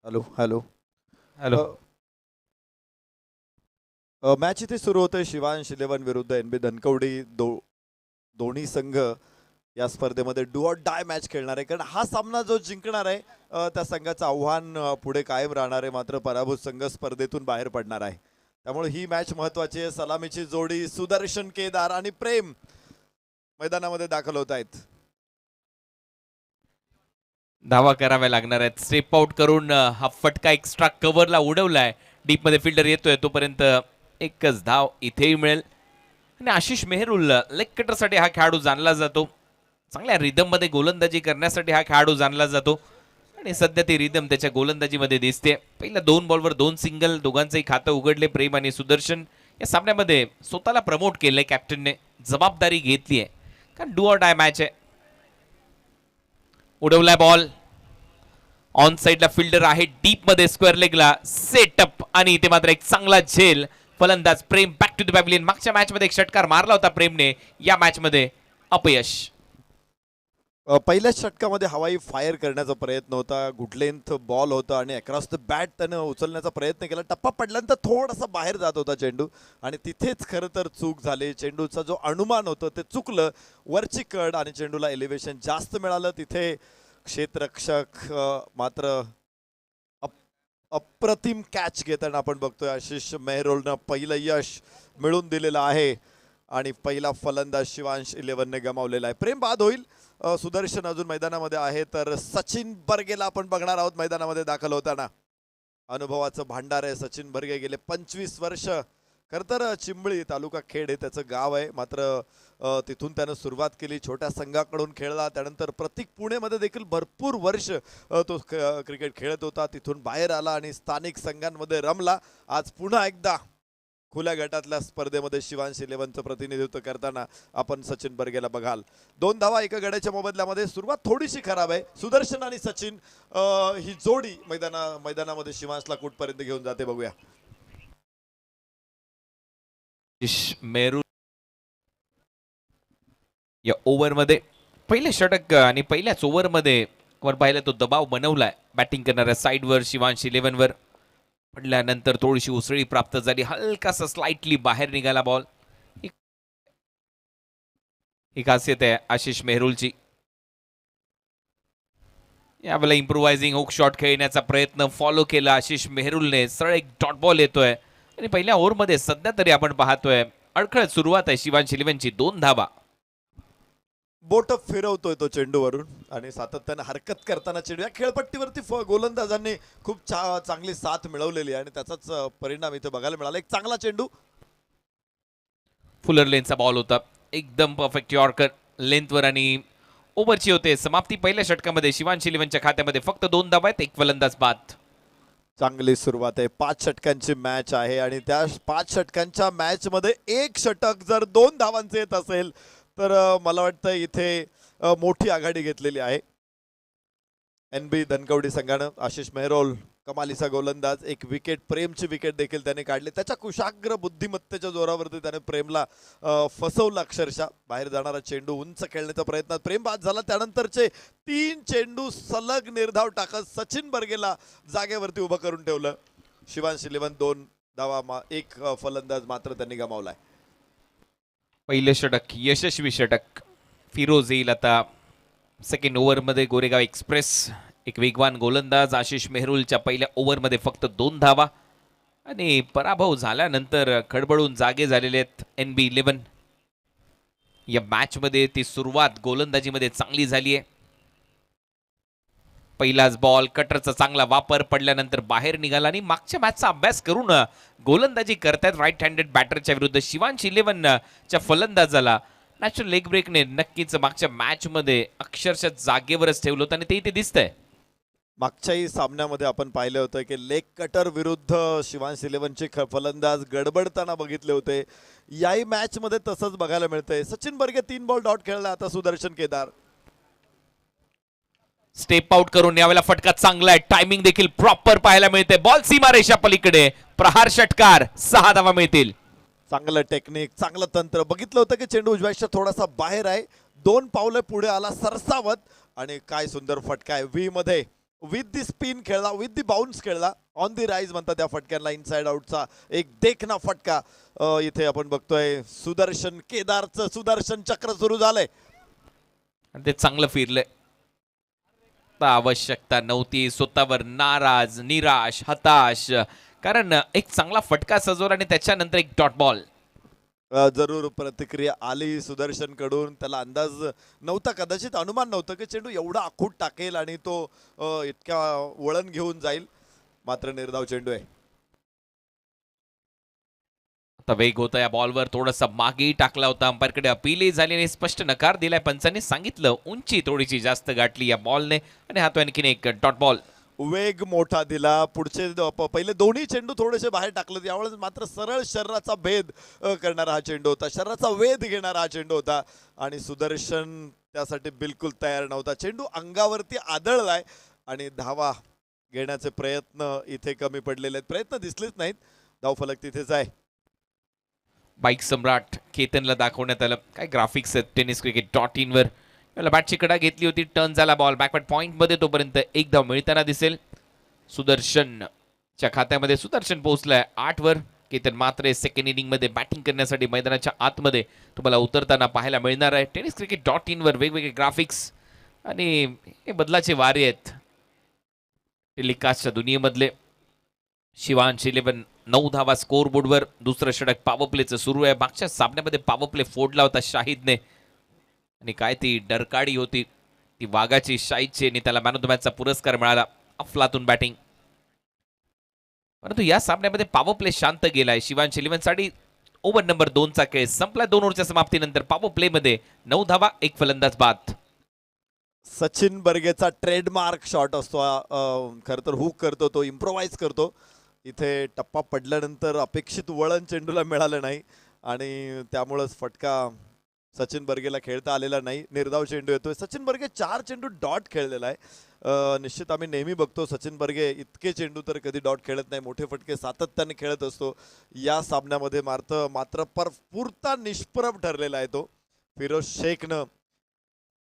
Hello hello. Hello. Match इथे सुरू होतोय. शिवांश इलेव्हन विरुद्ध एन बी धनकवडी. दोन्ही संघ या स्पर्धेमध्ये डू ऑर डाय मॅच खेळणार आहे, कारण हा सामना जो जिंकणार आहे त्या संघाचं आव्हान पुढे कायम राहणार आहे, मात्र पराभूत संघ स्पर्धेतून बाहेर पडणार आहे. त्यामुळे ही मॅच महत्वाची आहे. सलामीची जोडी सुदर्शन केदार आणि प्रेम मैदानामध्ये दाखल होत आहेत. धावा कराव्या लागणार आहेत. स्टेप आउट करून हा फटका एक्स्ट्रा कव्हरला उडवलाय. डीप मध्ये फिल्डर येतोय, तोपर्यंत एकच धाव इथेही मिळेल. आणि आशिष मेहरुल लेग कटरसाठी हा खेळाडू जाणला जातो. चांगल्या रिदम मध्ये गोलंदाजी करण्यासाठी हा खेळाडू जाणला जातो आणि सध्या ती रिदम त्याच्या गोलंदाजीमध्ये दिसते. पहिल्या 2 बॉलवर 2 सिंगल, दोघांचंही खातं उघडले प्रेम आणि सुदर्शन. या सामन्यामध्ये स्वतःला प्रमोट केलंय कॅप्टनने, जबाबदारी घेतली आहे, कारण डू ऑर डाय मॅच आहे. उडवलाय बॉल, ऑन साइडला फिल्डर आहे, डीप मध्ये स्क्वेअर लेगला सेटअप आणि इथे मात्र एक चांगला झेल. फलंदाज प्रेम बॅक टू द पॅव्हिलियन. मागच्या मॅच मध्ये एक षटकार मारला होता प्रेमने, या मॅच मध्ये अपयश. पहिल्याच षटकामध्ये हवाई फायर करण्याचा प्रयत्न होता. गुड लेंथ बॉल होता आणि अक्रॉस द बॅट त्यानं उचलण्याचा प्रयत्न केला. टप्पा पडल्यानंतर थोडासा बाहेर जात होता चेंडू आणि तिथेच खरं तर चूक झाली. चेंडूचा जो अनुमान होतं ते चुकलं. वरची कड आणि चेंडूला एलिव्हेशन जास्त मिळालं. तिथे क्षेत्ररक्षक मात्र अप्रतिम कॅच घेताना आपण बघतोय. आशिष मेहरोलनं पहिलं यश मिळवून दिलेलं आहे आणि पहिला फलंदाज शिवांश इलेव्हनने गमावलेला आहे. प्रेम बाद होईल. सुदर्शन अजून मैदानामध्ये आहे, तर सचिन बर्गेला आपण बघणार आहोत मैदानामध्ये दाखल होताना. अनुभवाचं भांडार आहे सचिन बर्गे. गेले 25 वर्ष खरं तर चिंबळी तालुका खेड हे त्याचं गाव आहे, मात्र तिथून त्यानं सुरुवात केली. छोट्या संघाकडून खेळला, त्यानंतर प्रतीक पुणेमध्ये देखील भरपूर वर्ष तो क्रिकेट खेळत होता. तिथून बाहेर आला आणि स्थानिक संघांमध्ये रमला. आज पुन्हा एकदा खुल्या गटातल्या स्पर्धेमध्ये शिवांश इलेव्हनचं प्रतिनिधित्व करताना आपण सचिन बर्गेला बघाल. 2 धावा एका गड्याच्या मोबदल्यामध्ये. सुरुवात थोडीशी खराब आहे. सुदर्शन आणि सचिन ही जोडी मैदानामध्ये शिवांशला कुठपर्यंत घेऊन जाते बघूया. मेहरुल या ओव्हरमध्ये पहिले षटक आणि पहिल्याच ओव्हरमध्ये वर पाहिलं तो दबाव बनवलाय बॅटिंग करणाऱ्या साईडवर शिवांश इलेव्हनवर. पडल्यानंतर थोडीशी उसळी प्राप्त झाली, हलकासा स्लाइटली बाहेर निघाला बॉल. ही खासियत आहे आशिष मेहरुलची. यावेळेला इम्प्रोवायझिंग हुक शॉट खेळण्याचा प्रयत्न फॉलो केला आशिष मेहरुलने. सरळ एक डॉट बॉल येतोय आणि पहिल्या ओव्हरमध्ये सध्या तरी आपण पाहतोय अडखळत सुरुवात आहे शिवांश इलेव्हनची. 2 धावा. बोट फिरवतोय तो चेंडूवरून आणि सातत्याने हरकत करताना चेंडू या खेळपट्टीवरती गोलंदाजांनी खूप चांगली साथ मिळवलेली आहे आणि त्याचाच परिणाम इथे बघायला मिळाला. एक चांगला चेंडू फुलर लेनचा बॉल होता, एकदम परफेक्ट यॉर्कर लेंथवर आणि ओव्हरची होते समाप्ती. पहिल्या षटकामध्ये शिवांश इलेव्हनच्या खात्यामध्ये फक्त 2 धावा आहेत, एक फलंदाज बाद. चांगली सुरुवात आहे. 5 षटकांची मॅच आहे आणि त्या 5 षटकांच्या मॅच मध्ये एक षटक जर 2 धावांचे येत असेल तर मला वाटतं इथे मोठी आघाडी घेतलेली आहे एन बी धनकवडी संघानं. आशिष मेहरोल कमालीचा गोलंदाज. एक विकेट, प्रेमची विकेट देखील त्याने काढली. त्याच्या कुशाग्र बुद्धिमत्तेच्या जोरावरती त्याने प्रेमला फसवलं अक्षरशः. बाहेर जाणारा चेंडू उंच खेळण्याचा प्रयत्न, प्रेम बाद झाला. त्यानंतरचे 3 चेंडू सलग निर्धाव टाकत सचिन बर्गेला जागेवरती उभं करून ठेवलं. शिवांश इलेव्हन 2 धावा, एक फलंदाज मात्र त्यांनी गमावलाय. पहिले षटक यशस्वी षटक. फिरोज येईल आता सेकंड ओव्हरमध्ये. गोरेगाव एक्सप्रेस एक वेगवान गोलंदाज. आशिष मेहरुलच्या पहिल्या ओव्हरमध्ये फक्त 2 धावा आणि पराभव झाल्यानंतर खडबडून जागे झालेले आहेत एन बी इलेव्हन. या मॅचमध्ये ती सुरुवात गोलंदाजीमध्ये चांगली झाली आहे. पहिलाच बॉल, कटरचा चांगला वापर, पडल्यानंतर बाहेर निघाला आणि मागच्या मॅचचा अभ्यास करून गोलंदाजी करतायत राईट हँडेड बॅटरच्या विरुद्ध. शिवांश इलेव्हनच्या फलंदाजाला नॅचरल लेग ब्रेकने नक्कीच मागच्या मॅच मध्ये अक्षरशः जागेवरच ठेवलं होतं आणि ते इथे दिसतंय. मागच्याही सामन्यामध्ये आपण पाहिलं होतं की लेग कटर विरुद्ध शिवांश इलेव्हनचे फलंदाज गडबडताना बघितले होते. याही मॅच मध्ये तसंच बघायला मिळतंय. सचिन बर्गे 3 बॉल डॉट खेळला. आता सुदर्शन केदार स्टेप आउट करून यावेळेला फटका चांगला आहे. टायमिंग देखील प्रॉपर पाहायला मिळते. बॉल सीमारेषा पलीकडे, प्रहार षटकार, 6 धावा मिळतील. चांगलं टेक्निक, चांगलं तंत्र. बघितलं होतं की चेंडू उजव्याच्या थोडासा बाहेर आहे, 2 पावले पुढे आला सरसावत आणि काय सुंदर फटका आहे. व्ही मध्ये विथ दी स्पिन खेळला, विथ दी बाउन्स खेळला, ऑन दी राईज म्हणतात त्या फटक्यांना. इनसाइड आउटचा एक देखना फटका इथे आपण बघतोय. सुदर्शन केदारचं सुदर्शन चक्र सुरू झालंय आणि ते चांगलं फिरलंय. आवश्यकता नव्हती. स्वतःवर नाराज, निराश, हताश, कारण एक चांगला फटका सजवला आणि त्याच्यानंतर एक डॉट बॉल. जरूर प्रतिक्रिया आली सुदर्शन कडून. त्याला अंदाज नव्हता, कदाचित अनुमान नव्हतं की चेंडू एवढा आखूट टाकेल आणि तो इतक्या वळण घेऊन जाईल. मात्र निर्धाव चेंडू आहे. आता वेग होता या बॉलवर. थोडासा मागेही टाकला होता. अंपायरकडे अपीलही झाली आणि स्पष्ट नकार दिलाय पंचांनी. सांगितलं उंची थोडीशी जास्त गाठली या बॉलने आणि हा तो आणखीन एक डॉट बॉल. वेग मोठा दिला. पुढचे पहिले दोन्ही चेंडू थोडेसे बाहेर टाकले. यावेळेस मात्र सरळ शरीराचा भेद करणारा हा चेंडू होता. शरीराचा वेध घेणारा हा चेंडू होता आणि सुदर्शन त्यासाठी बिलकुल तयार नव्हता. चेंडू अंगावरती आदळलाय आणि धावा घेण्याचे प्रयत्न इथे कमी पडलेले आहेत. प्रयत्न दिसलेच नाहीत. धावफलक तिथेच आहे. बाईक सम्राट केतनला दाखवण्यात आलं. काय ग्राफिक्स आहेत टेनिस क्रिकेट .in वर. याला बॅटची कडा घेतली होती. टर्न झाला बॉल बॅकवर्ड पॉइंट मध्ये. तोपर्यंत एक धाव मिळताना दिसेल सुदर्शनच्या खात्यामध्ये. सुदर्शन पोहोचलाय 8 वर. केतन मात्र सेकंड इनिंग मध्ये बॅटिंग करण्यासाठी मैदानाच्या आतमध्ये तुम्हाला उतरताना पाहायला मिळणार आहे. टेनिस क्रिकेट .in वर वेगवेगळे ग्राफिक्स आणि हे बदलाचे वारे आहेत. टेलिकास्टच्या दुनियेमधले. शिवांश 11 9 धावा स्कोर बोर्डवर. दुसरं षटक पॉवर प्लेचं सुरू आहे. मागच्या सामन्यामध्ये पॉवर प्ले फोडला होता शाहिदने आणि काय ती डरकाडी होती ती वाघाची शाहिदची आणि त्याला मॅन ऑफ द मॅचचा पुरस्कार मिळाला. अफलातून बॅटिंग. परंतु या सामन्यामध्ये पॉवर प्ले शांत गेलाय. शिवांश 11 साठी ओव्हर नंबर 2 चा खेळ संपला. 2 ओव्हरच्या समाप्तीनंतर पॉवर प्ले मध्ये 9 धावा 1 फलंदाज बाद. सचिन बर्गेचा ट्रेडमार्क शॉट असतो. खरं तर हुक करतो तो, इम्प्रोवाइज करतो. इथे टप्पा पडल्यानंतर अपेक्षित वळण चेंडूला मिळालं नाही आणि त्यामुळंच फटका सचिन बर्गेला खेळता आलेला नाही. निर्धाव चेंडू येतोय. सचिन बर्गे 4 चेंडू डॉट खेळलेला आहे. निश्चित आम्ही नेहमी बघतो सचिन बर्गे इतके चेंडू तर कधी डॉट खेळत नाही. मोठे फटके सातत्याने खेळत असतो. या सामन्यामध्ये मात्र पुरता निष्प्रभ ठरलेला आहे तो. फिरोज शेखनं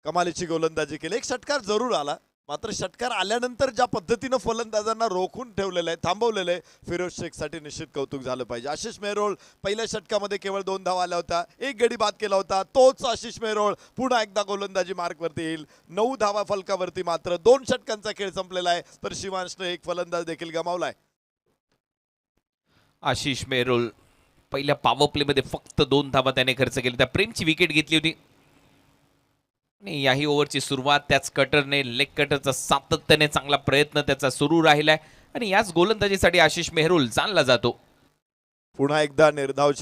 कमालीची गोलंदाजी केली. एक षटकार जरूर आला, मात्र षटकार आल्यानंतर ज्या पद्धतीनं फलंदाजांना रोखून ठेवलेलं आहे, थांबवलेलं आहे, फिरोज शेखसाठी निश्चित कौतुक झालं पाहिजे. आशिष मेहरोळ पहिल्या षटकामध्ये केवळ 2 धावा आल्या होत्या. एक गडी बाद केला होता. तोच आशिष मेहरोळ पुन्हा एकदा गोलंदाजी मार्कवरती येईल. 9 धावा फलकावरती. मात्र 2 षटकांचा खेळ संपलेला आहे. तर शिवांशने एक फलंदाज देखील गमावलाय. आशिष मेहरोल पहिल्या पॉवर प्ले मध्ये फक्त 2 धावा त्याने खर्च केल्या. त्या प्रेमची विकेट घेतली होती आणि याही ओव्हरची सुरुवात त्याच कटरने, लेग कटरचा सातत्याने चांगला प्रयत्न त्याचा सुरू राहिलाय आणि याच गोलंदाजीसाठी आशिष मेहरुल जाणला जातो. पुन्हा एकदा निर्धाव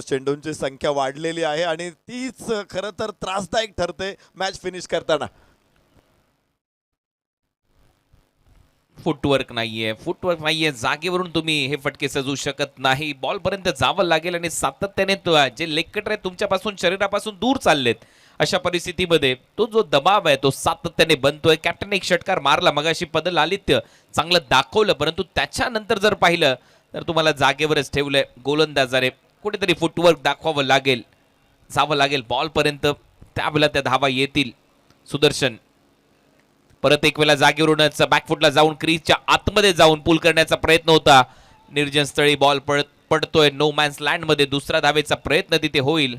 चेंडूंची संख्या वाढलेली आहे आणि तीच खरं तर त्रासदायक ठरते मॅच फिनिश करताना. फुटवर्क नाहीये. जागेवरून तुम्ही हे फटके सजू शकत नाही. बॉल पर्यंत जावं लागेल आणि सातत्याने जे लेग कटर आहे तुमच्यापासून, शरीरापासून दूर चाललेत. अशा परिस्थितीमध्ये तो जो दबाव आहे तो सातत्याने बनतोय. कॅप्टन एक षटकार मारला मगाशी पदल आदित्य, चांगलं दाखवलं, परंतु त्याच्यानंतर जर पाहिलं तर तुम्हाला जागेवरच ठेवलंय. गोलंदाजाने कुठेतरी फुटवर्क दाखवावं लागेल, जावं लागेल बॉल पर्यंत, त्यावेळेला त्या धावा येतील. सुदर्शन परत एक वेळा जागेवरूनच बॅकफुटला जाऊन क्रीजच्या आतमध्ये जाऊन पुल करण्याचा प्रयत्न होता. निर्जन स्थळी बॉल पडतोय नो मॅन्स लँड मध्ये. दुसरा धावेचा प्रयत्न तिथे होईल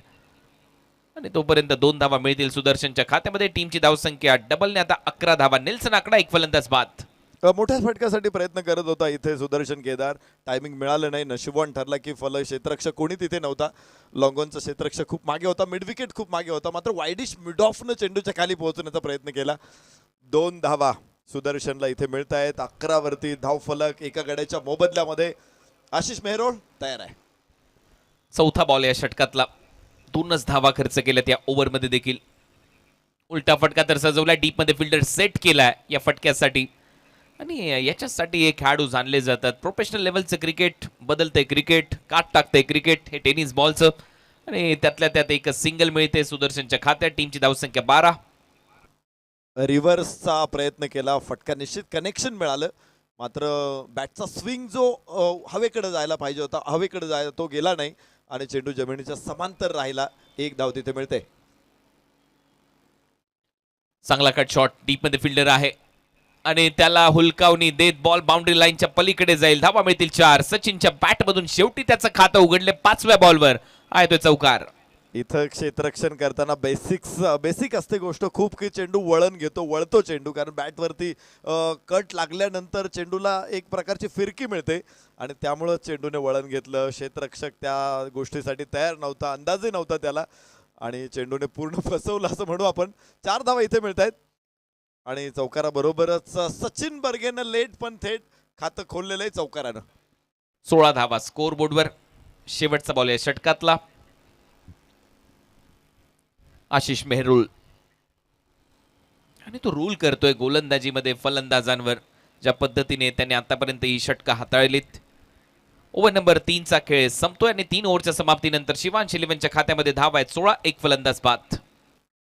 आणि तोपर्यंत 2 धावा मिळतील सुदर्शनच्या खात्यामध्ये. टीमची धावसंख्या डबलने आता 11 धावा. नेल्सन आकडा 1 फलंदाज बाद. मोठ्या फटक्यासाठी प्रयत्न करत होता इथे सुदर्शन केदार. टायमिंग मिळालं नाही. नशिबवान ठरला की क्षेत्ररक्षक कोणी तिथे नव्हता. लॉंगॉनचा क्षेत्ररक्षक खूप मागे होता. मिड विकेट खूप मागे होता. मात्र वाईडिश मिड ऑफनं चेंडूच्या खाली पोहोचण्याचा प्रयत्न केला. 2 धावा सुदर्शनला इथे मिळत आहेत. 11 वरती धावफलक. एका गड्याच्या मोबदल्यामध्ये आशिष मेहरोळ तयार आहे. चौथा बॉल या षटकातला. 2च धावा खर्च केल्यात या ओव्हरमध्ये देखील. उलटा फटका तर सजवलाय. डीप मध्ये फिल्डर सेट केलाय या फटक्यासाठी आणि याच्यासाठी हे खेळाडू जाणले जातात. प्रोफेशनल लेवलचं क्रिकेट, बदलतंय क्रिकेट, काट टाकतंय क्रिकेट हे टेनिस बॉलचं आणि त्यातल्या त्यात एक सिंगल मिळते सुदर्शनच्या खात्यात. टीमची धावसंख्या 12. रिव्हर्सचा प्रयत्न केला. फटका निश्चित कनेक्शन मिळालं. मात्र बॅटचा स्विंग जो हवेकडे जायला पाहिजे होता, हवेकडे जायला तो गेला नाही आणि चेंडू जमिनीच्या समांतर राहिला. 1 धाव तिथे मिळते. चांगला कट शॉट. डीप मध्ये फिल्डर आहे. आणि त्याला हुलकावणी देत बॉल बाउंड्री लाईनच्या पलीकडे जाईल. धावा मिळतील 4. सचिनच्या बॅट मधून शेवटी त्याचं खातं उघडले 5व्या बॉलवर आहे तो चौकार. इथं क्षेत्ररक्षण करताना बेसिक असते गोष्ट खूप की चेंडू वळतो चेंडू, कारण बॅटवरती कट लागल्यानंतर चेंडूला एक प्रकारची फिरकी मिळते आणि त्यामुळं चेंडूने वळण घेतलं. क्षेत्ररक्षक त्या गोष्टीसाठी तयार नव्हता, अंदाजही नव्हता त्याला आणि चेंडूने पूर्ण फसवलं असं म्हणू आपण. 4 धावा इथे मिळत आहेत आणि चौकाराबरोबरच सचिन बर्गेनं लेट पण थेट खातं खोललेलं आहे चौकारानं. 16 धावा स्कोर बोर्डवर. शेवटचा बॉल आहे षटकातला. आशिष मेहरुल आणि तो रूल करतोय गोलंदाजीमध्ये फलंदाजांवर. ज्या पद्धतीने त्याने आतापर्यंत ही षटका हाताळलीत. ओव्हर नंबर 3चा खेळ संपतोय आणि 3 ओव्हरच्या समाप्तीनंतर शिवांश इलेव्हनच्या खात्यामध्ये धावा आहेत 16. एक फलंदाज बाद.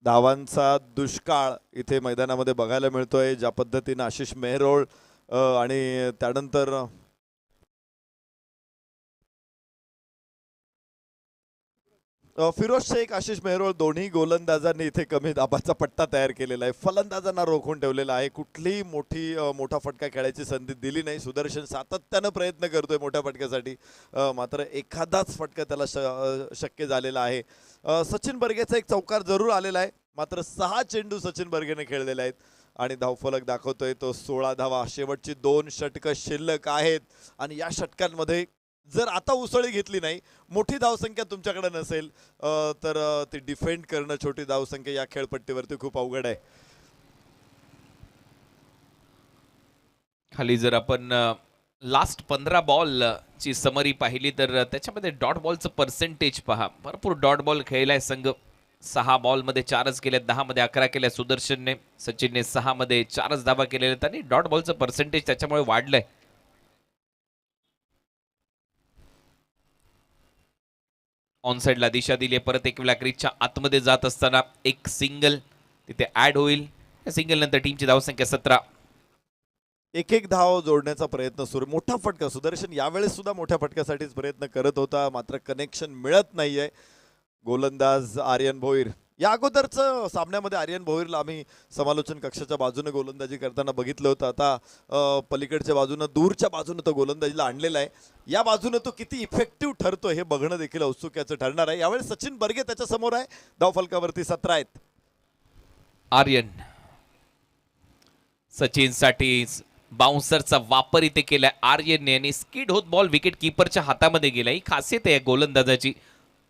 धावांचा दुष्काळ इथे मैदानामध्ये बघायला मिळतोय. ज्या पद्धतीने आशिष मेहरोळ आणि त्यानंतर फिरोज शेख, आशिष मेहरोळ दोन्ही गोलंदाजांनी इथे कमी दाबाचा पट्टा तयार केलेला आहे. फलंदाजांना रोखून ठेवलेला आहे. कुठलीही मोठा फटका खेळायची संधी दिली नाही. सुदर्शन सातत्यानं प्रयत्न करतोय मोठ्या फटक्यासाठी, मात्र एखादाच फटका त्याला शक्य झालेला आहे. सचिन बर्गेचा एक चौकार जरूर आलेला आहे, मात्र 6 चेंडू सचिन बर्गेने खेळलेले आहेत आणि धावफलक दाखवतोय तो 16 धावा. शेवटची 2 षटकं शिल्लक आहेत आणि या षटकांमध्ये जर आता उसळी घेतली नाही, मोठी धावसंख्या तुमच्याकडे नसेल तर ती डिफेंड करणं, छोटी धावसंख्या या खेळपट्टीवरती खूप अवघड आहे. खाली जर आपण लास्ट 15 बॉल ची समरी पाहिली तर त्याच्यामध्ये डॉट बॉलचं पर्सेंटेज पहा. भरपूर डॉट बॉल खेळलाय संघ. 6 बॉलमध्ये 4च केल्या, 10 मध्ये 11 केल्या सुदर्शनने. सचिनने 6 मध्ये 4च धावा केलेल्या आणि डॉट बॉलचं पर्सेंटेज त्याच्यामुळे वाढलंय. ऑन साइडला दिशा दिली आहे. परत एक वेळा क्रीजच्या आतमध्ये जात असताना एक सिंगल तिथे ऍड होईल. या सिंगल नंतर टीमची धावसंख्या 17. एक धाव जोडण्याचा प्रयत्न सुरू. मोठा फटका सुदर्शन यावेळेस सुद्धा मोठ्या फटक्यासाठीच प्रयत्न करत होता, मात्र कनेक्शन मिळत नाहीये. गोलंदाज आर्यन भोईर, या अगोदरचं सामन्यामध्ये आर्यन भोईरला आम्ही समालोचन कक्षाच्या बाजूने गोलंदाजी करताना बघितलं होतं. आता पलीकडच्या बाजूनं, दूरच्या बाजूनं तो गोलंदाजीला आणलेला आहे. या बाजूने तो किती इफेक्टिव्ह ठरतो हे बघणं देखील औत्सुक्याचं ठरणार आहे. यावेळेस सचिन बर्गे त्याच्या समोर आहे. धावफलकावरती 17 आहेत. आर्यन सचिनसाठी बाउन्सरचा वापर इथे केलाय आर्यनने आणि स्किड होत बॉल विकेट कीपरच्या हातामध्ये गेला. ही खासियत आहे गोलंदाजाची.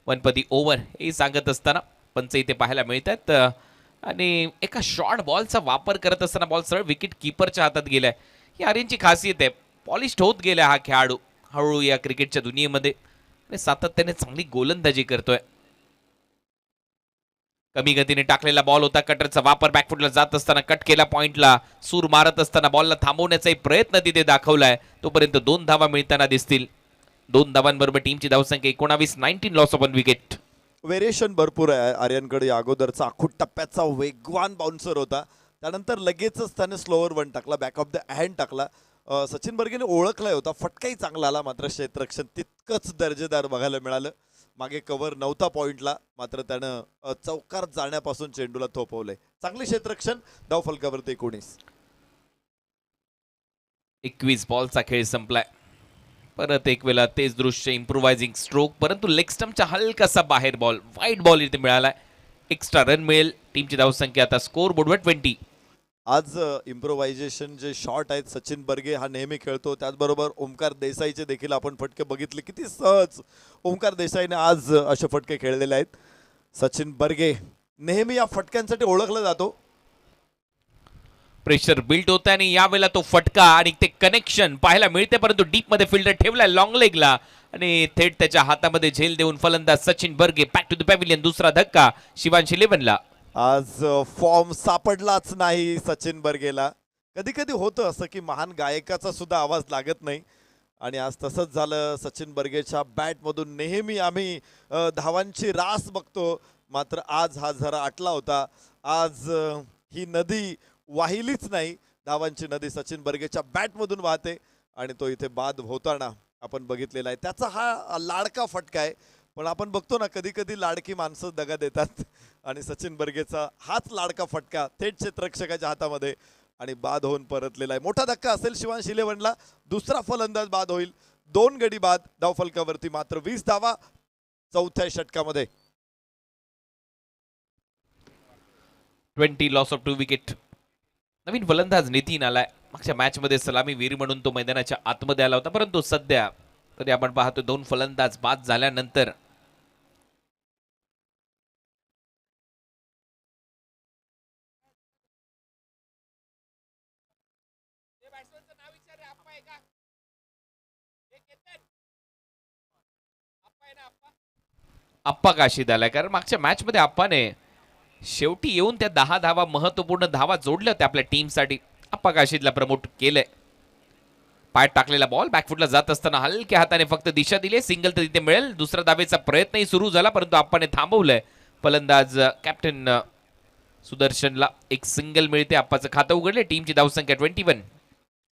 वनपती ओव्हर हे सांगत असताना पंच इथे पाहायला मिळतात आणि एका शॉर्ट बॉलचा वापर करत असताना बॉल सरळ विकेट कीपरच्या हातात गेलाय. ही आर्यनची खासियत आहे. पॉलिश्ड होत गेला हा खेळाडू हळूहळू या क्रिकेटच्या दुनियेमध्ये आणि सातत्याने चांगली गोलंदाजी करतोय. कमी गतीने टाकलेला बॉल होता. कटरचा वापर बॅकफुटला जात असताना कट केला पॉइंटला. सूर मारत असताना बॉलला थांबवण्याचा प्रयत्न तिथे दाखवलाय. तोपर्यंत 2 धावा मिळताना दिसतील. 2 धावांबरोबर टीमची धावसंख्या 19. 19 लॉस ऑफ 1 विकेट. व्हेरिएशन भरपूर आहे आर्यनकडे. या अगोदरचा आखूट टप्प्याचा वेगवान बाउन्सर होता, त्यानंतर लगेचच त्याने स्लोअर वन टाकला, बॅक ऑफ द हँड टाकला. सचिन बर्गेने ओळखलाय होता. फटकाही चांगला आला, मात्र क्षेत्ररक्षण तितकंच दर्जेदार बघायला मिळालं. मागे कव्हर नव्हता पॉइंटला, मात्र त्यानं चौकार जाण्यापासून चेंडूला थोपवलंय. चांगले क्षेत्ररक्षण. धावफलकावरती 19. 21 बॉलचा खेळ संपलाय. परत एक वेळा तेच दृश्य, इम्प्रोवायझिंग स्ट्रोक, परंतु लेग स्टंपचा हलकासा बाहेर बॉल, वाईट बॉल इथे मिळालाय. एक्स्ट्रा रन मिळेल. टीमची धावसंख्या आता स्कोर बोर्डवर 20. आज इम्प्रोव्हायझेशन जे शॉट आहेत सचिन बर्गे हा नेहमी खेळतो. त्याचबरोबर ओमकार देसाईचे देखील आपण फटके बघितले. किती सहज ओमकार देसाईने आज असे फटके खेळलेले आहेत. सचिन बर्गे नेहमी या फटक्यांसाठी ओळखला जातो. प्रेशर बिल्ड होत आहे आणि यावेळेला तो फटका आणि ते कनेक्शन पाहायला मिळते, परंतु डीप मध्ये फिल्डर ठेवलाय लॉंग लेगला आणि थेट त्याच्या हातामध्ये झेल देऊन फलंदाज Sachin Barge back to the pavilion. दुसरा धक्का शिवांश इलेव्हनला. आज फॉर्म सापडलाच नाही सचिन बर्गेला. कधी कधी होतं असं की महान गायकाचा सुद्धा आवाज लागत नाही आणि आज तसंच झालं. सचिन बर्गेच्या बॅटमधून नेहमी आम्ही धावांची रास बघतो, मात्र आज हा झरा आटला होता. आज ही नदी वाहिलीच नाही. धावांची नदी सचिन बर्गेच्या बॅटमधून वाहते आणि तो इथे बाद होताना आपण बघितलेला आहे. त्याचा हा लाडका फटका आहे, पण आपण बघतो ना कधी कधी लाडकी माणसं दगा देतात आणि सचिन बर्गेचा हाच लाडका फटका थेट क्षेत्ररक्षकाच्या हातामध्ये आणि बाद होऊन परतलेला आहे. मोठा धक्का असेल शिवांश इलेव्हनला. दुसरा फलंदाज बाद होईल. 2 गडी बाद. धावफलकावरती मात्र 20 धावा चौथ्या षटकामध्ये. 20 लॉस ऑफ 2 विकेट. नवीन फलंदाज नितीन आलाय. मागच्या मॅच मध्ये सलामीवीर म्हणून तो मैदानाच्या आतमध्ये आला होता, परंतु सध्या तरी आपण पाहतो 2 फलंदाज बाद झाल्यानंतर आप्पा काशीद आलाय. कारण मागच्या मॅच मध्ये आप्पाने शेवटी येऊन त्या 10 धावा, महत्वपूर्ण धावा जोडल्या होत्या आपल्या टीमसाठी. आप्पा काशीदला प्रमोट केलंय. पाय टाकलेला बॉल बॅकफुटला जात असताना हलक्या हाताने फक्त दिशा दिली. सिंगल तर तिथे मिळेल. दुसरा धावेचा प्रयत्नही सुरू झाला, परंतु आप्पाने थांबवलंय. फलंदाज कॅप्टन सुदर्शनला एक सिंगल मिळते. आप्पाचं खातं उघडले. टीमची धावसंख्या 21.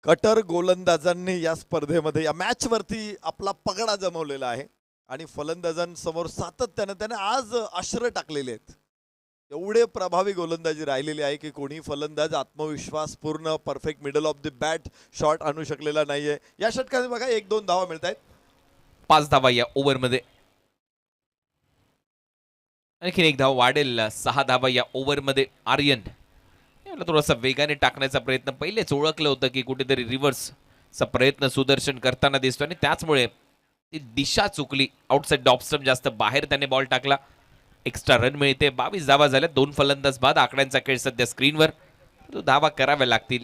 कटर गोलंदाजांनी या स्पर्धेमध्ये या मॅच वरती आपला पगडा जमवलेला आहे आणि फलंदाजांसमोर सातत्याने त्याने आज आश्रय टाकलेले आहेत. एवढे प्रभावी गोलंदाजी राहिलेली आहे की कोणी फलंदाज आत्मविश्वास पूर्ण perfect middle of the bat shot आणू शकलेला नाहीये. या षटकात बघा 1-2 धावा मिळत आहेत. 5 धावा या ओव्हरमध्ये. आणखीन एक धाव वाढेल. 6 धावा या ओव्हरमध्ये. आर्यन याला थोडासा वेगाने टाकण्याचा प्रयत्न, पहिलेच ओळखलं होतं की कुठेतरी रिव्हर्सचा प्रयत्न सुदर्शन करताना दिसतो आणि त्याचमुळे ती दिशा चुकली. आउटसाइड ऑफ स्टंप जास्त बाहेर त्याने बॉल टाकला. एक्स्ट्रा रन मिळते. 22 धावा झाल्या. 2 फलंदाज बाद. आकड्यांचा खेळ सध्या स्क्रीनवर. तो धावा कराव्या लागतील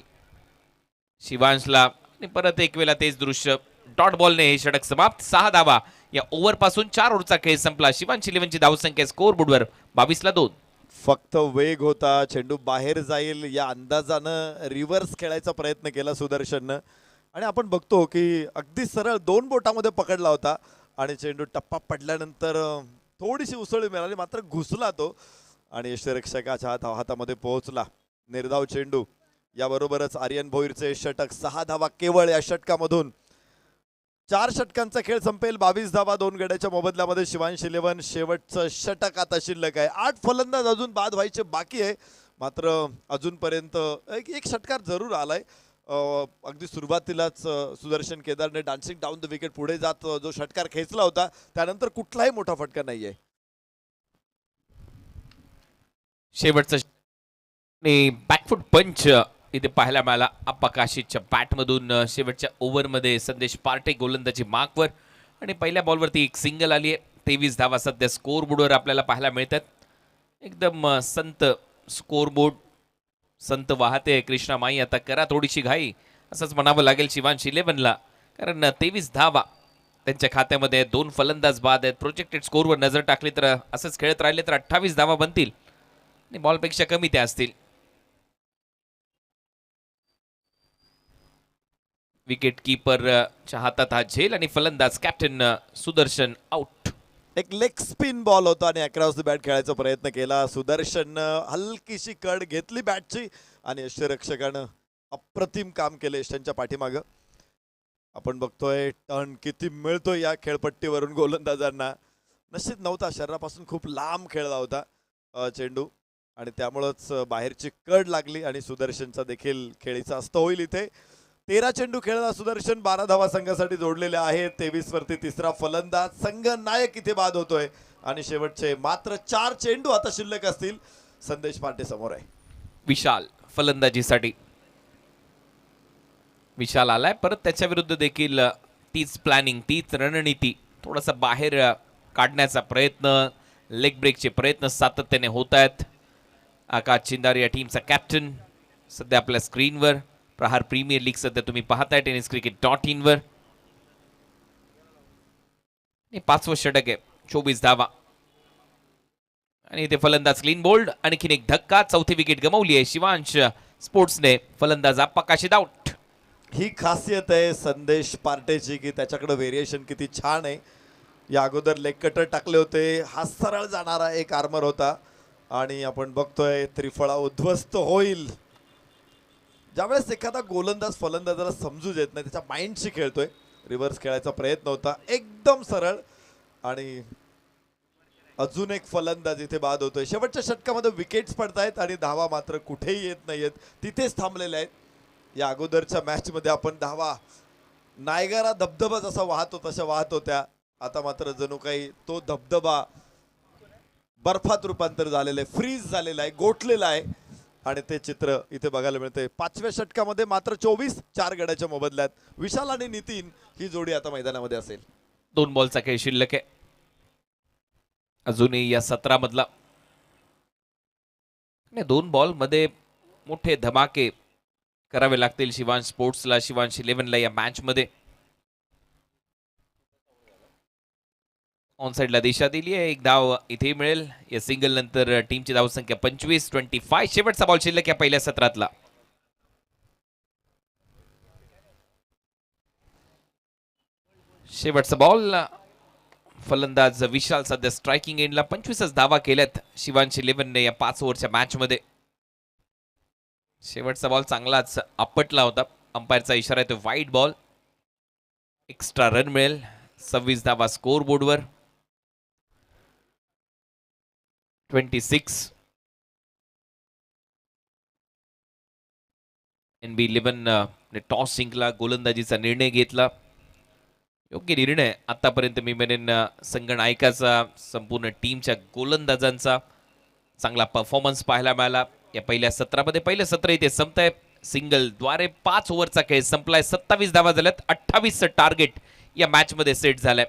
शिवांशला. आणि परत एक वेळा तेच दृश्य. डॉट बॉलने हे षटक समाप्त. 6 धावा या ओव्हर पासून. 4 ओव्हरचा खेळ संपला. शिवांश इलेव्हनची धावसंख्या स्कोर बोर्डवर 22-2. फक्त वेग होता. चेंडू बाहेर जाईल या अंदाजानं रिव्हर्स खेळायचा प्रयत्न केला सुदर्शननं आणि आपण बघतो की अगदी सरळ 2 बोटामध्ये पकडला होता आणि चेंडू टप्पा पडल्यानंतर थोडीशी उसळी मिळाली, मात्र घुसला तो आणि यष्टिरक्षकाच्या हातामध्ये पोहोचला. निर्धाव चेंडू. याबरोबरच आर्यन भोईरचे षटक. 6 धावा केवळ या षटकामधून. 4 षटकांचा खेळ संपेल. 22 धावा 2 गड्याच्या मोबदल्यामध्ये. शिवांश इलेव्हन शेवटचं षटक आता शिल्लक आहे. 8 फलंदाज अजून बाद व्हायचे बाकी आहे, मात्र अजूनपर्यंत एक षटकार जरूर आलाय. अगदी सुरुवातीलाच सुदर्शन केदारने डान्सिंग डाऊन द विकेट पुढे जात जो षटकार खेचला होता, त्यानंतर कुठलाही मोठा फटका नाहीये. शेवटचा बॅकफुट पंच इथे पाहायला मिळाला आप्पा काशीदच्या बॅटमधून. शेवटच्या ओव्हरमध्ये संदेश पार्टे गोलंदाजी मार्कवर आणि पहिल्या बॉलवरती एक सिंगल आली आहे. 23 धावा सध्या स्कोर बोर्डवर आपल्याला पाहायला मिळतात. एकदम संत स्कोर बोर्ड. संत वाहते कृष्णा माई. आता करा थोडीशी घाई असंच म्हणावं लागेल शिवांश इलेव्हनला, कारण 23 धावा त्यांच्या खात्यामध्ये. 2 फलंदाज बाद आहेत. प्रोजेक्टेड स्कोरवर नजर टाकली तर असंच खेळत राहिले तर 28 धावा बनतील आणि बॉलपेक्षा कमी त्या असतील. विकेट कीपरच्या हातात हा झेल आणि फलंदाज कॅप्टन सुदर्शन आउट. एक लेग स्पिन बॉल होता आणि अक्रॉस द बॅट खेळायचा प्रयत्न केला. सुदर्शन हलकीशी कड घेतली बॅटची आणि यष्टिरक्षकानं अप्रतिम काम केलं यष्टांच्या पाठीमागं. आपण बघतोय टर्न किती मिळतोय या खेळपट्टीवरून गोलंदाजांना. निश्चित नव्हता. शरीरापासून खूप लांब खेळला होता चेंडू आणि त्यामुळंच बाहेरची कड लागली आणि सुदर्शनचा देखील खेळीचा अस्त होईल इथे. 13 चेंडू खेळला सुदर्शन. 12 धावा संघासाठी जोडलेल्या आहेत. 23 वरती तिसरा फलंदाज. संघ नायक इथे बाद होतोय आणि शेवटचे मात्र 4 चेंडू आता शिल्लक असतील. संदेश पार्टे समोर आहे. विशाल फलंदाजीसाठी. विशाल आलाय परत. त्याच्या विरुद्ध देखील तीच प्लॅनिंग, तीच रणनीती. थोडासा बाहेर काढण्याचा प्रयत्न, लेग ब्रेकचे प्रयत्न सातत्याने होत आहेत. आकाश चिंदार या टीमचा कॅप्टन सध्या आपल्या स्क्रीनवर. प्रहार प्रीमियर लीग सध्या तुम्ही पाहताय tenniscricket.in वर. 5वं षटक आहे. 24 धावा आणि इथे फलंदाज क्लीन बोल्ड. आणखीन एक धक्का. 4थी विकेट गमावली आहे शिवांश स्पोर्ट्सने. फलंदाज आप्पा काशीद आउट. ही खासियत आहे संदेश पार्टेची की त्याच्याकडे व्हेरिएशन किती छान आहे. या अगोदर लेग कटर टाकले होते. हा सरळ जाणारा एक आर्मर होता आणि आपण बघतोय त्रिफळा उद्ध्वस्त होईल. ज्यावेळेस एखादा गोलंदाज फलंदाजाला समजूच येत नाही, त्याच्या माइंडशी खेळतोय. रिव्हर्स खेळायचा प्रयत्न होता एकदम सरळ आणि अजून एक फलंदाज इथे बाद होतोय. शेवटच्या षटकामध्ये विकेट्स पडतायत आणि धावा मात्र कुठेही येत नाहीयेत, तिथेच थांबलेल्या आहेत. या अगोदरच्या मॅच मध्ये आपण धावा नायगारा धबधबा जसा वाहतो तशा वाहत होत्या, आता मात्र जणू काही तो धबधबा बर्फात रूपांतर झालेलं आहे, फ्रीज झालेला आहे, गोठलेला आहे आणि ते चित्र इथे बघायला मिळते. 5व्या षटकामध्ये मात्र 24 4 गड्याच्या मोबदल्यात विशाल आणि नितीन ही जोडी आता मैदानामध्ये असेल. 2 बॉलचा खेळ शिल्लक आहे अजूनही या 17 मधला. 2 बॉल मध्ये मोठे धमाके करावे लागतील शिवांश स्पोर्ट्सला, शिवांश 11ला या मॅच मध्ये. ऑन साइडला दिशा दिली आहे, एक धाव इथे मिळेल या सिंगल नंतर. टीमची धावसंख्या 25-25. शेवटचा बॉल शिल्लक या पहिल्या सत्रातला. शेवटचा बॉल. फलंदाज विशाल सध्या स्ट्रायकिंग एंडला. 25च धावा केल्यात शिवांश 11ने या 5 ओव्हरच्या मॅच मध्ये. शेवटचा बॉल चांगलाच आपटला होता, अंपायरचा इशारा आहे तो वाईड बॉल. एक्स्ट्रा रन मिळेल. 26 धावा स्कोर बोर्डवर. 26. NB 11 ने टॉस जिंकला, गोलंदाजीचा निर्णय घेतला. योग्य निर्णय आतापर्यंत मी म्हणेन संगणकाचा, संपूर्ण टीमच्या गोलंदाजांचा चांगला परफॉर्मन्स पाहायला मिळाला या पहिल्या सत्रामध्ये. पहिलं सत्र इथे संपतंय. सिंगल द्वारे 5 ओव्हरचा खेळ संपलाय. 27 धावा झाल्यात. 28चं टार्गेट या मॅच मध्ये सेट झालंय.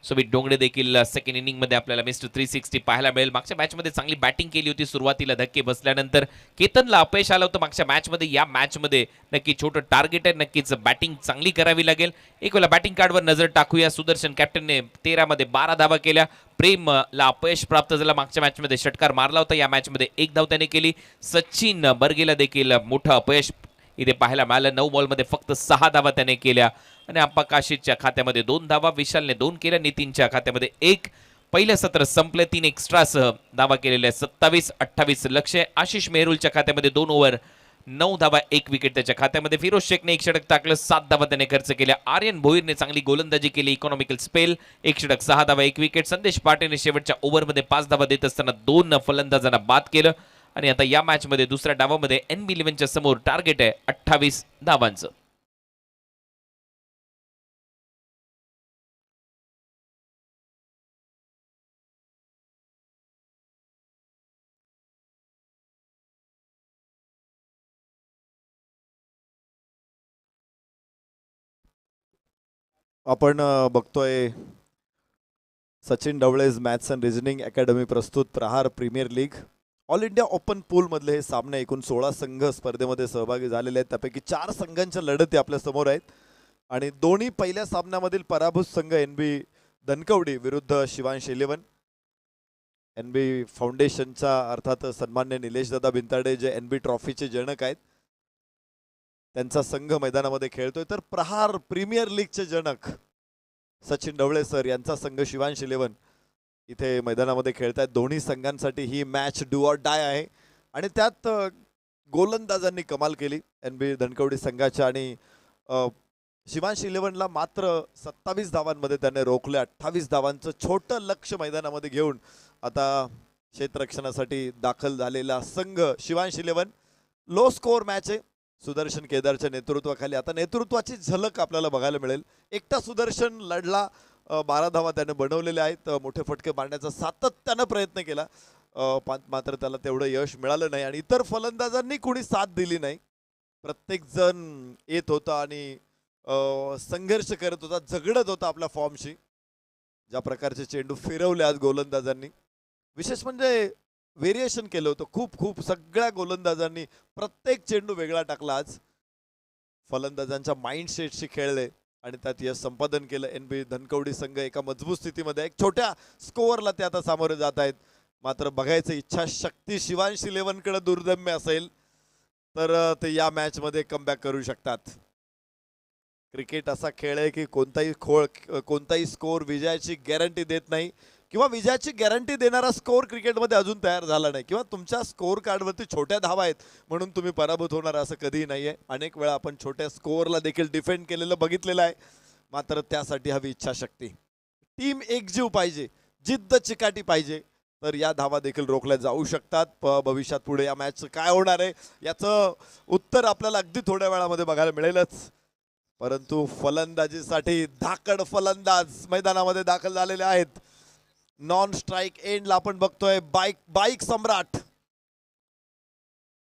सुमित डोंगरे देखील सेकंड इनिंग मध्ये आपल्याला मिस्टर 360 पाहायला मिळेल. मागच्या मॅच मध्ये चांगली बॅटिंग केली होती, सुरुवातीला धक्के बसल्यानंतर केतनला अपयश आलं होतं मागच्या मॅच मध्ये. या मॅच मध्ये नक्की छोटं टार्गेट आहे, नक्कीच बॅटिंग चांगली करावी लागेल. एक वेळा बॅटिंग कार्डवर नजर टाकूया. सुदर्शन कॅप्टनने 13 मध्ये 12 धावा केल्या. प्रेमला अपयश प्राप्त झालं, मागच्या मॅच मध्ये षटकार मारला होता, या मॅच मध्ये 1 धाव त्याने केली. सचिन बर्गेला देखील मोठं अपयश इथे पाहायला मिळालं. 9 बॉलमध्ये फक्त 6 धावा त्याने केल्या आणि अंपा काशीच्या खात्यामध्ये 2 धावा, विशालने 2 केल्या, नितीनच्या खात्यामध्ये 1. पहिलं सत्र संपले. 3 एक्स्ट्रासह धावा केलेल्या 27-28 लक्ष. आशिष मेहरुलच्या खात्यामध्ये 2 ओव्हर 9 धावा 1 विकेट त्याच्या खात्यामध्ये. फिरोज शेखने 1 षटक टाकलं, 7 धावा त्याने खर्च केल्या. आर्यन भोईरने चांगली गोलंदाजी केली, इकॉनॉमिकल स्पेल, 1 षटक 6 धावा 1 विकेट. संदेश पाटेने शेवटच्या ओव्हरमध्ये 5 धावा देत असताना 2 फलंदाजांना बाद केलं आणि आता या मॅच मध्ये दुसऱ्या डावामध्ये NB 11च्या समोर टार्गेट आहे 28 धावांचं. आपण बघतोय Sachin Dhavale's maths and reasoning academy प्रस्तुत Prahar premier league all India open pool मधले हे सामने. एकूण 16 संघ स्पर्धेमध्ये सहभागी झालेले आहेत, त्यापैकी 4 संघांच्या लढती आपल्या समोर आहेत आणि दोन्ही पहिल्या सामन्यामधील पराभूत संघ NB धनकवडी विरुद्ध शिवांश 11. NB फाउंडेशनचा अर्थात सन्मान्य निलेश दादा बिंताडे जे NB ट्रॉफीचे जनक आहेत, त्यांचा संघ मैदानामध्ये खेळतोय. तर प्रहार प्रीमियर लीगचे जनक सचिन ढवळे सर यांचा संघ शिवांश 11 इथे मैदानामध्ये खेळतायत. दोन्ही संघांसाठी ही मॅच डू ऑर डाय आहे आणि त्यात गोलंदाजांनी कमाल केली NB धनकवडी संघाच्या आणि शिवांश 11ला मात्र 27 धावांमध्ये त्याने रोखले. 28 धावांचं छोटं लक्ष मैदानामध्ये घेऊन आता क्षेत्ररक्षणासाठी दाखल झालेला संघ शिवांश 11. लो स्कोअर मॅच आहे सुदर्शन केदारच्या नेतृत्वाखाली. आता नेतृत्वाची झलक आपल्याला बघायला मिळेल. एकटा सुदर्शन लढला, 12 धावा त्याने बनवलेले आहेत. मोठे फटके मारण्याचा सातत्यानं प्रयत्न केला, मात्र त्याला तेवढं यश मिळालं नाही आणि इतर फलंदाजांनी कुणी साथ दिली नाही. प्रत्येक जण येत होता आणि संघर्ष करत होता, झगडत होता आपल्या फॉर्मशी. ज्या प्रकारचे चेंडू फिरवले आज गोलंदाजांनी, विशेष म्हणजे व्हेरिएशन केलं होतं खूप खूप. सगळ्या गोलंदाजांनी प्रत्येक चेंडू वेगळा टाकला आज. फलंदाजांच्या माइंडसेटशी खेळले आणि त्यात यश संपादन केलं. NB धनकवडी संघ एका मजबूत स्थितीमध्ये एक छोट्या स्कोअरला ते आता सामोरे जात आहेत. मात्र बघायचं इच्छाशक्ती शिवांश 11 कडे दुर्दम्य असेल तर ते या मॅच मध्ये कमबॅक करू शकतात. क्रिकेट असा खेळ आहे की कोणताही स्कोअर विजयाची गॅरंटी देत नाही किंवा विजयाची गॅरंटी देणारा स्कोअर क्रिकेटमध्ये अजून तयार झाला नाही किंवा तुमच्या स्कोअर कार्डवरती छोट्या धावा आहेत म्हणून तुम्ही पराभूत होणार असं कधीही नाहीये. अनेक वेळा आपण छोट्या स्कोअरला देखील डिफेंड केलेलं बघितलेलं आहे. मात्र त्यासाठी हवी इच्छाशक्ती. टीम एकजीव पाहिजे, जिद्द चिकाटी पाहिजे तर या धावा देखील रोखल्या जाऊ शकतात. भविष्यात पुढे या मॅचचं काय होणार आहे याचं उत्तर आपल्याला अगदी थोड्या वेळामध्ये बघायला मिळेलच. परंतु फलंदाजीसाठी धाकड फलंदाज मैदानामध्ये दाखल झालेले आहेत. नॉन स्ट्राईक एंडला आपण बघतोय बाईक सम्राट,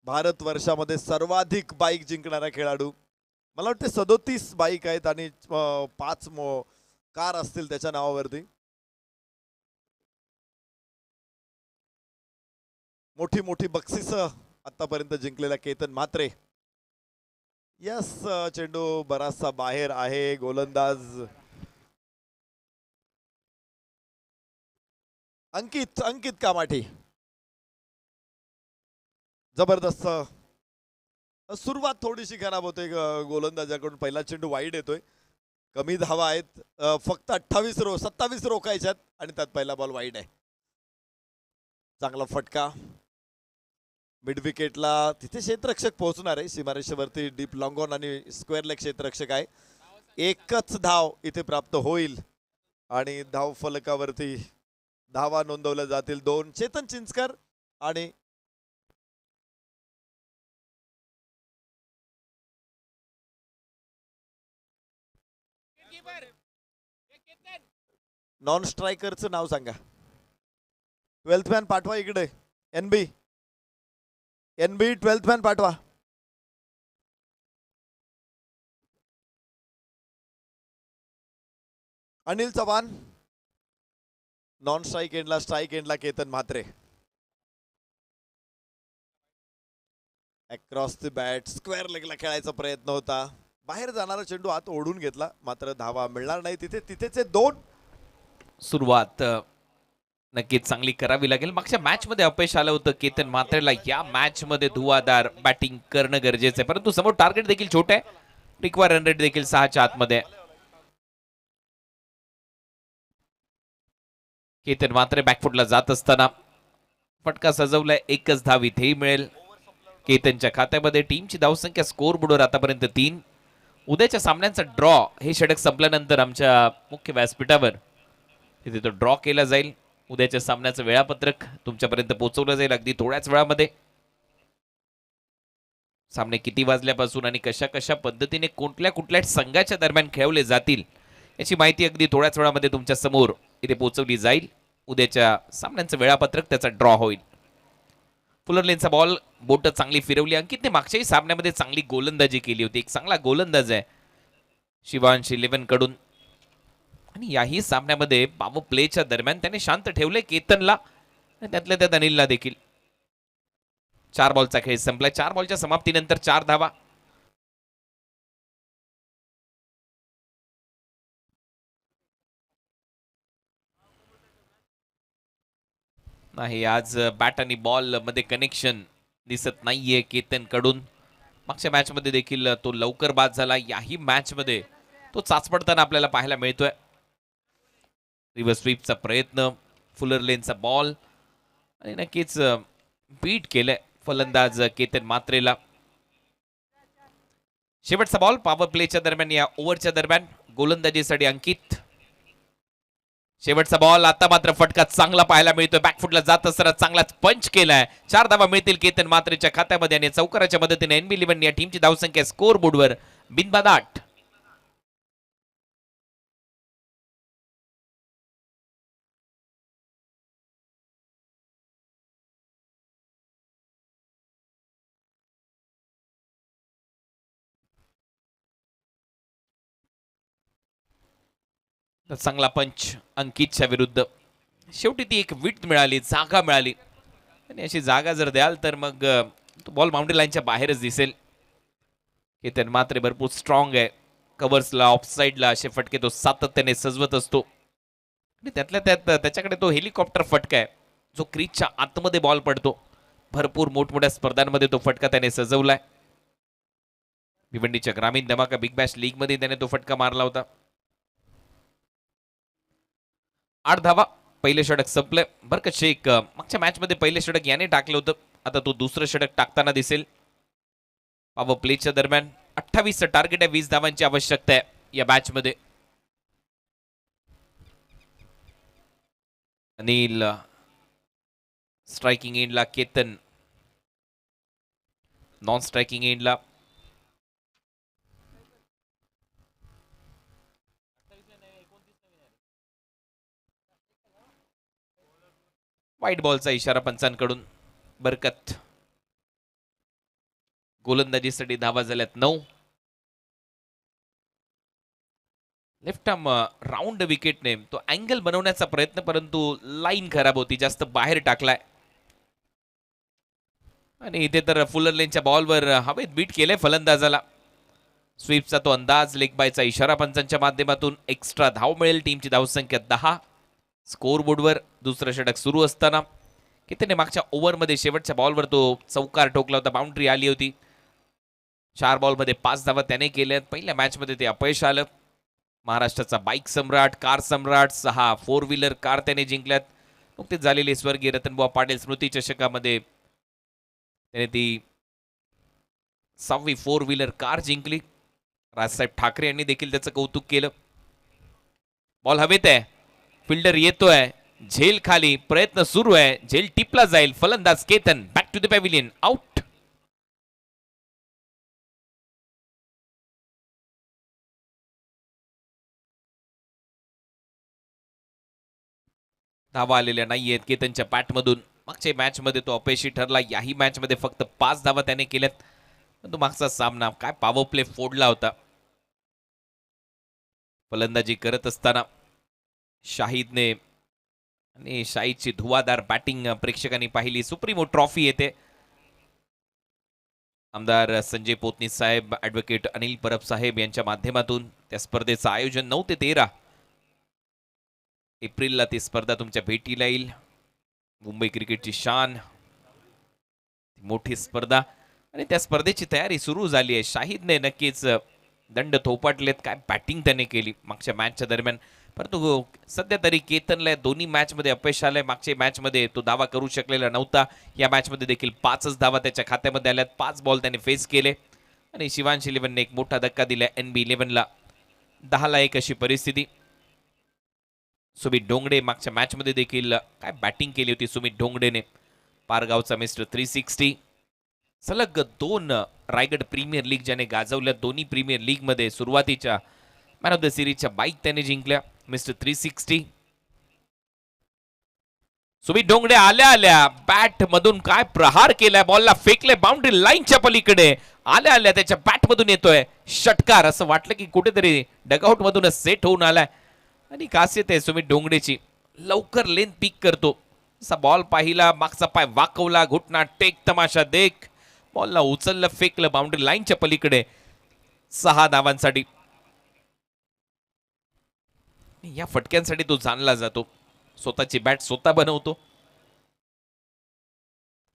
भारत वर्षामध्ये सर्वाधिक बाईक जिंकणारा खेळाडू. मला वाटते 37 बाईक आहेत आणि 5 कार असतील त्याच्या नावावरती. मोठी मोठी बक्षीस आतापर्यंत जिंकलेला केतन म्हात्रे. यस, चेंडू बराचसा बाहेर आहे. गोलंदाज अंकित कामाठी. जबरदस्त सुरुवात थोडीशी खराब होते गोलंदाजाकडून. पहिला चेंडू वाईड येतोय. कमी धावा आहेत, फक्त 27 रोखायच्यात आणि त्यात पहिला बॉल वाईड आहे. चांगला फटका मिड विकेटला. तिथे क्षेत्ररक्षक पोहोचणार आहे सीमारेषेवरती. डीप लॉंग ऑन आणि स्क्वेअर लेग क्षेत्ररक्षक आहे. एकच धाव इथे प्राप्त होईल आणि धाव फलकावरती धावा नोंदवल्या जातील. 2 चेतन चिंचकर आणि नॉन स्ट्रायकरचं नाव सांगा. 12th मॅन पाठवा इकडे. एनबी 12th मॅन पाठवा. अनिल चव्हाण. नॉन स्ट्राईक एंडला Ketan Mhatre. Across the bat square लेगला खेळायचा प्रयत्न होता. बाहेर जाणारा चेंडू आत ओढून घेतला, मात्र धावा मिळणार नाही. तिथेचे 2. सुरुवात नक्कीच चांगली करावी लागेल. मागच्या मॅच मध्ये अपयश आलं होतं केतन म्हात्रेला. या मॅच मध्ये धुवाधार बॅटिंग करणं गरजेचं आहे, परंतु समोर टार्गेट देखील छोटे आहे. रिक्वायर रन रेट देखील 6च्या आतमध्ये. केतन म्हात्रे बॅकफुटला जात असताना फटका सजवलाय. एकच धाव इथेही मिळेल केतनच्या खात्यामध्ये. टीमची धावसंख्या स्कोर बोर्डवर आतापर्यंत 3. उद्याच्या सामन्यांचा ड्रॉ हे षटक संपल्यानंतर आमच्या मुख्य व्यासपीठावर तिथे तो ड्रॉ केला जाईल. उद्याच्या सामन्याचं वेळापत्रक तुमच्यापर्यंत पोहोचवलं जाईल अगदी थोड्याच वेळामध्ये. सामने किती वाजल्यापासून आणि कशा कशा पद्धतीने कुठल्या संघाच्या दरम्यान खेळवले जातील याची माहिती अगदी थोड्याच वेळामध्ये तुमच्या समोर इथे पोहोचवली जाईल. उद्याच्या सामन्यांचं वेळापत्रक, त्याचा ड्रॉ होईल. फुलर लेनचा बॉल बोट चांगली फिरवली. अंकितने मागच्याही सामन्यामध्ये चांगली गोलंदाजी केली होती. एक चांगला गोलंदाज आहे शिवांश 11 कडून. आणि याही सामन्यामध्ये पॉवर प्लेच्या दरम्यान त्याने शांत ठेवले केतनला आणि त्यातल्या त्यात अनिलला देखील. 4 बॉलचा खेळ संपला. 4 बॉलच्या समाप्तीनंतर 4 धावा. नाही, आज बॅट आणि बॉल मध्ये कनेक्शन दिसत नाहीये केतन कडून. मागच्या मॅच मध्ये देखील तो लवकर बाद झाला. याही मॅच मध्ये तो चाचपडताना आपल्याला पाहायला मिळतोय. रिव्हर्स स्वीपचा प्रयत्न, फुलर लेनचा बॉल आणि नक्कीच बीट केलंय फलंदाज केतन म्हात्रेला. शेवटचा बॉल पॉवर प्लेच्या दरम्यान, या ओव्हरच्या दरम्यान गोलंदाजीसाठी अंकित. शेवटचा बॉल. आता मात्र फटका चांगला पाहायला मिळतोय. बॅकफुटला जात असताना चांगलाच पंच केलाय. 4 धावा मिळतील केतन म्हात्रेच्या खात्यामध्ये आणि चौकाराच्या मदतीने एनबी 11 या टीमची धावसंख्या स्कोर बोर्डवर बिनबाद 8. चांगला पंच अंकितच्या विरुद्ध. शेवटी ती एक विट मिळाली, जागा मिळाली आणि अशी जागा जर द्याल तर मग तो बॉल बाउंड्री लाईनच्या बाहेरच दिसेल. केतन म्हात्रे भरपूर स्ट्रॉंग आहे. कव्हर्सला, ऑफ साईडला असे फटके तो सातत्याने सजवत असतो आणि त्यातल्या त्यात त्याच्याकडे तो हेलिकॉप्टर फटका आहे जो क्रीजच्या आतमध्ये बॉल पडतो. भरपूर मोठमोठ्या स्पर्धांमध्ये तो फटका त्याने सजवलाय. भिवंडीच्या ग्रामीण धमाका बिग बॅश लीग मध्ये त्याने तो फटका मारला होता. 8 धावा. पहिले षटक संपले. बरकत शेख मागच्या मॅच मध्ये पहिले षटक याने टाकलं होतं. आता तो दुसरं षटक टाकताना दिसेल. पॉवर प्लेच्या दरम्यान 28चं टार्गेट आहे. 20 धावांची आवश्यकता आहे या मॅच मध्ये. अनिल स्ट्रायकिंग एंडला केतन, नॉन स्ट्रायकिंग एंडला व्हाईट बॉलचा इशारा पंचांकडून. बरकत गोलंदाजीसाठी धावा झाल्यात 9. लेफ्ट आर्म राऊंड विकेटने तो अँगल बनवण्याचा प्रयत्न, परंतु लाईन खराब होती, जास्त बाहेर टाकलाय. आणि इथे तर फुलर लेनच्या बॉलवर हवेत बीट केलंय फलंदाजाला. स्वीपचा तो अंदाज, लेग बायचा इशारा पंचांच्या माध्यमातून. एक्स्ट्रा धाव मिळेल. टीमची धावसंख्या 10. स्कोर बोर्डवर दुसरं षटक सुरू असताना कितीने मागच्या ओव्हरमध्ये शेवटच्या बॉलवर तो चौकार ठोकला होता, बाउंड्री आली होती. 4 बॉलमध्ये 5 धावा त्याने केल्यात. पहिल्या मॅचमध्ये ते अपयश आलं. महाराष्ट्राचा बाईक सम्राट, कार सम्राट, 6 4 व्हीलर कार त्याने जिंकल्यात. नुकतेच झालेले स्वर्गीय रतनबुवा पाटील स्मृती चषकामध्ये त्याने ती 6वी 4 व्हीलर कार जिंकली. राजसाहेब ठाकरे यांनी देखील त्याचं कौतुक केलं. बॉल हवेत आहे, फिल्डर येतोय, झेल खाली, प्रयत्न सुरू आहे, झेल टिपला जाईल. फलंदाज Ketan back to the pavilion, out. धावा आलेल्या नाहीयेत केतनच्या बॅटमधून. मागच्या मॅचमध्ये तो अपयशी ठरला. याही मॅचमध्ये फक्त 5 धावा त्याने केल्यात. पण तो मागचा सामना काय पॉवर प्ले फोडला होता. फलंदाजी करत असताना शाहिदने, आणि शाहिदची धुवाधार बॅटिंग प्रेक्षकांनी पाहिली. सुप्रीमो ट्रॉफी येते. आमदार संजय पोतनी साहेब, ऍडव्होकेट अनिल परब साहेब यांच्या माध्यमातून त्या स्पर्धेचं आयोजन 9 ते 13 एप्रिलला ती स्पर्धा तुमच्या भेटीला येईल. मुंबई क्रिकेटची शान, मोठी स्पर्धा, आणि त्या स्पर्धेची तयारी सुरू झाली आहे. शाहिदने नक्कीच दंड थोपाटलेत. काय बॅटिंग त्याने केली मागच्या मॅचच्या दरम्यान. परंतु सध्या तरी केतनला दोन्ही मॅचमध्ये अपयश आलंय. मागच्या मॅचमध्ये तो दावा करू शकलेला नव्हता. या मॅचमध्ये देखील 5च धावा त्याच्या खात्यामध्ये आल्यात. 5 बॉल त्याने फेस केले. आणि शिवांश इलेव्हनने एक मोठा धक्का दिला NB 11ला. 10-1 अशी परिस्थिती. सुमित ढोंगडे मागच्या मॅचमध्ये देखील काय बॅटिंग केली होती सुमित ढोंगडेने. पारगावचा मिस्टर 360. सलग 2 रायगड प्रीमियर लीग ज्याने गाजवल्या. दोन्ही प्रीमियर लीग मध्ये सुरुवातीच्या मॅन ऑफ द सिरीजच्या बाईक त्याने जिंकल्या. मिस्टर 360. सुमित ढोंगडे आल्या बॅट मधून काय प्रहार केलाय, बॉलला फेकले बाउंड्री लाईनच्या पलीकडे. आल्या त्याच्या बॅट मधून येतोय षटकार. असं वाटलं की कुठेतरी डगआउट मधूनच सेट होऊन आलाय. आणि खासियत आहे सुमित ढोंगडेची, लवकर लेन पिक करतो. असा बॉल पाहिला, मागचा पाय वाकवला, घुटना टेक, तमाशा देख, बॉलला उचललं, फेकलं बाउंड्री लाईनच्या पलीकडे. 6 धावांसाठी. या फटक्यांसाठी तो जाणला जातो. स्वतःची बॅट स्वतः बनवतो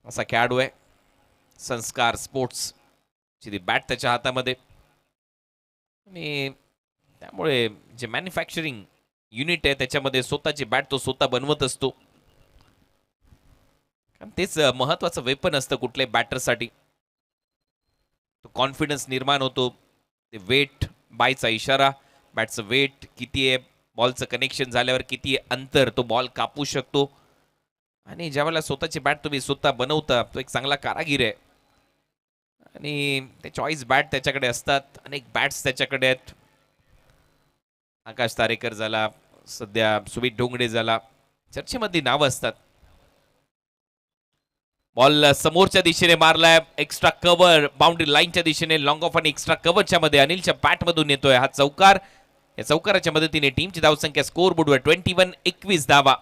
असा खेळाडू आहे. संस्कार स्पोर्ट्स ची ती बॅट त्याच्या हातामध्ये. आणि त्यामुळे जे मॅन्युफॅक्चरिंग युनिट आहे त्याच्यामध्ये स्वतःची बॅट तो स्वतः बनवत असतो. तेच महत्वाचं वेपन असतं कुठल्याही बॅटरसाठी. तो कॉन्फिडन्स निर्माण होतो. ते वेट बायचा इशारा, बॅटचं वेट किती आहे, बॉलचं कनेक्शन झाल्यावर किती अंतर तो बॉल कापू शकतो. आणि ज्यावेळेला स्वतःची बॅट तुम्ही स्वतः बनवता, तो एक चांगला कारागीर आहे. आणि ते चॉईस बॅट त्याच्याकडे असतात. अनेक बॅट्स त्याच्याकडे आहेत. आकाश तारेकर झाला, सध्या सुमित ढोंगडे झाला, चर्चेमधली नावं असतात. बॉल समोरच्या दिशेने मारलाय, एक्स्ट्रा कव्हर बाउंड्री लाईनच्या दिशेने, लॉंग ऑफ आणि एक्स्ट्रा कव्हरच्या मध्ये अनिलच्या बॅट मधून येतोय हा चौकार. या चौकाराच्या मदतीने टीमची धावसंख्या स्कोर बोर्डवर 21, 21 धावा.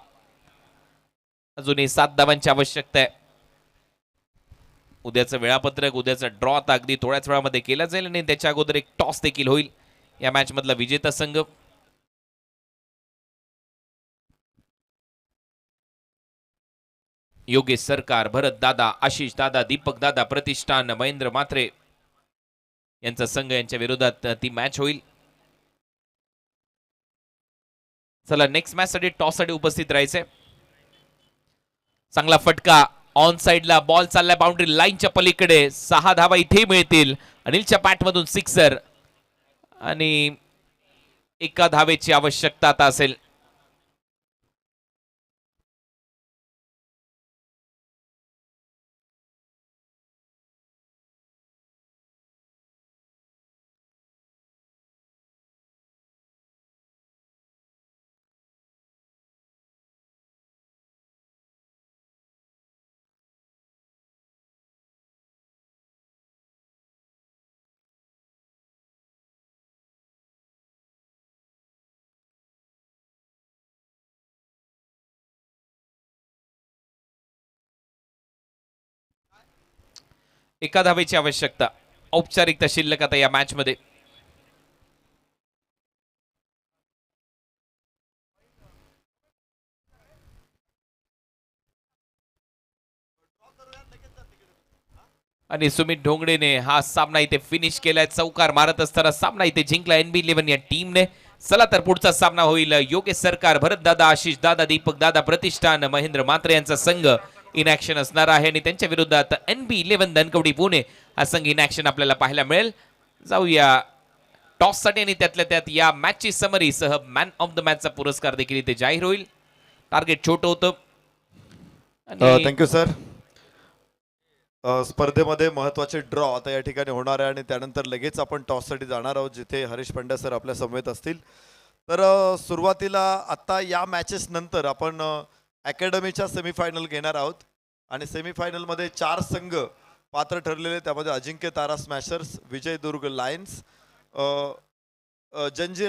अजूनही 7 धावांची आवश्यकता आहे. उद्याचं वेळापत्रक, उद्याचा ड्रॉ आता अगदी थोड्याच वेळामध्ये केला जाईल. आणि त्याच्या अगोदर एक टॉस देखील होईल. या मॅच मधला विजेता संघ योगेश सरकार, भरत दादा, आशिष दादा, दीपक दादा प्रतिष्ठान, महेंद्र मात्रे यांचा संघ यांच्या विरोधात ती मॅच होईल. चला नेक्स्ट मॅच साठी टॉस साठी उपस्थित राहायचंय. चांगला फटका ऑन साइडला, बॉल चाललाय बाउंड्री लाईनच्या पलीकडे. 6 धावा इथे मिळतील. अनिलच्या बॅट मधून सिक्सर. आणि 1 धावेची आवश्यकता आता असेल. एका धावेची आवश्यकता. औपचारिकता शिल्लक आता या मॅच मध्ये. आणि सुमित ढोंगडेने हा सामना इथे फिनिश केलाय. चौकार मारत असताना सामना इथे जिंकला NB11 या टीमने. चला तर पुढचा सामना होईल योगेश सरकार, भरत दादा, आशिष दादा, दीपक दादा प्रतिष्ठान, महेंद्र मात्रे यांचा संघ इन ऍक्शन असणार आहे आणि त्यांच्या विरोधात NB11 धनकवडी पुणे हा संघ इन ऍक्शन आपल्याला पाहायला मिळेल. जाऊया टॉस साठी आणि त्यातल्या त्यात या मॅचची समरी सह मॅन ऑफ द मॅचचा पुरस्कार देखील इथे जाहीर होईल. टार्गेट छोटं होतं. Thank you sir. स्पर्धेमध्ये महत्वाचे ड्रॉ आता या ठिकाणी होणार आहे आणि त्यानंतर लगेच आपण टॉससाठी जाणार आहोत जिथे हरीश पंड्या सर आपल्या समवेत असतील. तर सुरुवातीला आता या मॅचेस नंतर आपण अकॅडमीच्या सेमीफायनल घेणार आहोत आणि सेमीफायनलमध्ये 4 संघ पात्र ठरलेले. त्यामध्ये अजिंक्य तारा स्मॅशर्स, विजय दुर्ग लायन्स, जंजीर